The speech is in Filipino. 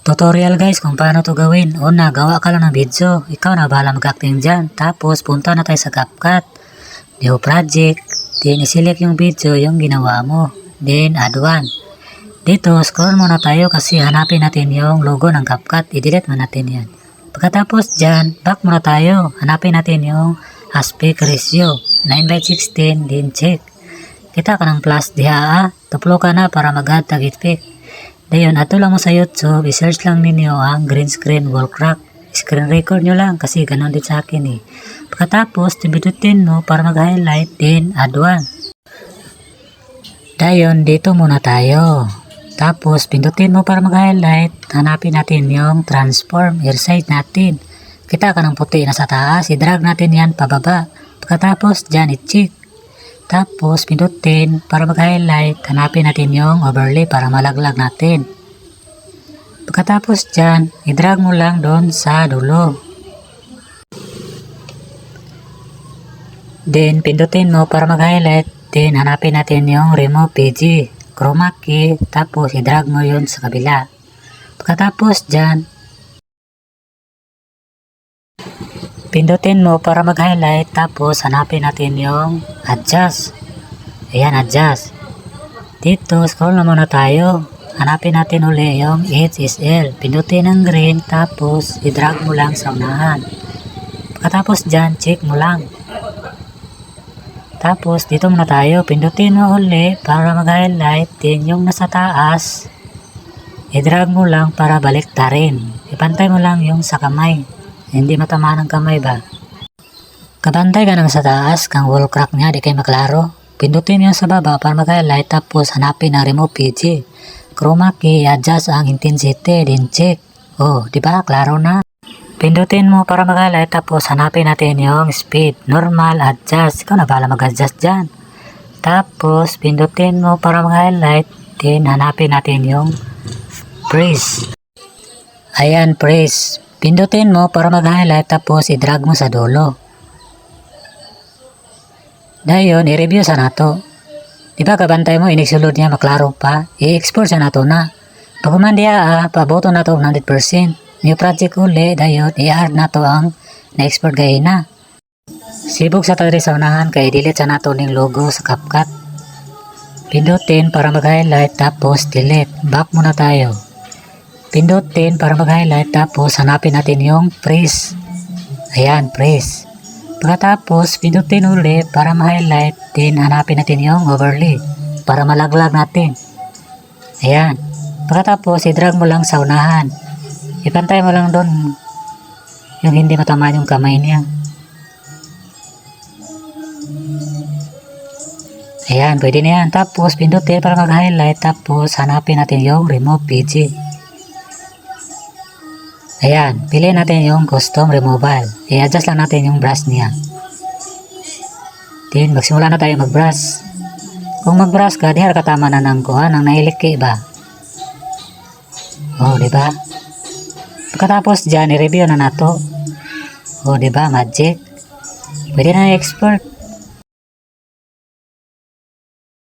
Tutorial guys kung paano to gawin. Una, gawa ka lang ng video. Ikaw na bahala mag-acting dyan. Tapos, punta na tayo sa CapCut. New project. Then, iselect yung video yung ginawa mo. Then, add one. Dito, scroll muna tayo kasi hanapin natin yung logo ng CapCut. I-delete mo natin yan. Pagkatapos dyan, back muna tayo. Hanapin natin yung aspect ratio. 9:16, then check. Kita ka ng plus diha. Tuplo ka na para mag-add tag effect. Dayon, ato lang mo sa YouTube, i-search lang ninyo ang green screen wall crack. Screen record nyo lang kasi ganun din sa akin eh. Pagkatapos, tibidutin mo para mag-highlight, then add one. Dayon, dito muna tayo. Tapos, pindutin mo para mag-highlight, hanapin natin yung transform, airside natin. Kita ka ng puti na sa taas, i-drag natin yan pababa. Pagkatapos, dyan i-check. Tapos, pindutin para mag-highlight, hanapin natin yung overlay para malaglag natin. Pagkatapos dyan, i-drag mo lang doon sa dulo. Then, pindutin mo para mag-highlight, then hanapin natin yung remove PG, chroma key, tapos i-drag mo yun sa kabila. Pagkatapos dyan, pindutin mo para mag-highlight, tapos hanapin natin yung adjust. Ayan, adjust. Dito, scroll na muna tayo. Hanapin natin uli yung HSL. Pindutin ang green, tapos i-drag mo lang sa unahan. Pagkatapos dyan, check mo lang. Tapos, dito muna tayo. Pindutin mo uli para mag-highlight. Then, yung nasa taas, i-drag mo lang para baliktarin. Ipantay mo lang yung sa kamay. Hindi matamaan ang kamay ba? Kabantay ka naman sa taas, kang wall crack niya, di kayo maklaro. Pindutin yung sa baba para mag-highlight, tapos hanapin ang remove PG. Chroma key, adjust ang intensity, then check. Oh, di ba? Klaro na. Pindutin mo para mag-highlight, tapos hanapin natin yung speed. Normal, adjust. Ikaw na bahala mag-adjust dyan. Tapos, pindutin mo para mag-highlight, then hanapin natin yung freeze. Ayan, freeze. Pindutin mo para mag-highlight, tapos i-drag mo sa dulo. Dayon, i-review sa nato. Diba kabantay mo, inigsulod niya maklaro pa, i-export sa nato na. Pag kumandiya paboto na to 100%. New project uli, dayon, i-hard na to ang na-export gaya na. Sibog sa tagri sa unahan, kaya delete sa nato ning logo sa CapCut. Pindutin para mag-highlight, tapos delete. Back muna tayo. Pindutin para mag-highlight, tapos hanapin natin yung freeze. Ayan, freeze. Pagkatapos, pindutin uli para ma-highlight, then hanapin natin yung overlay para malaglag natin. Ayan. Pagkatapos, i-drag mo lang sa unahan. Ipantay mo lang doon yung hindi matamaan yung kamay niya. Ayan, pwede na yan. Tapos, pindutin para mag-highlight, tapos hanapin natin yung remove PG. Ayan, piliin natin yung custom removal. I-adjust lang natin yung brush niya. Then, magsimula na tayo mag-brush. Kung mag-brush ka, dihar katama na ng kuha ng nailiki ba? Oh, diba? Pagkatapos dyan, i-review na nato. Oh, diba? Magic. Pwede na i-export.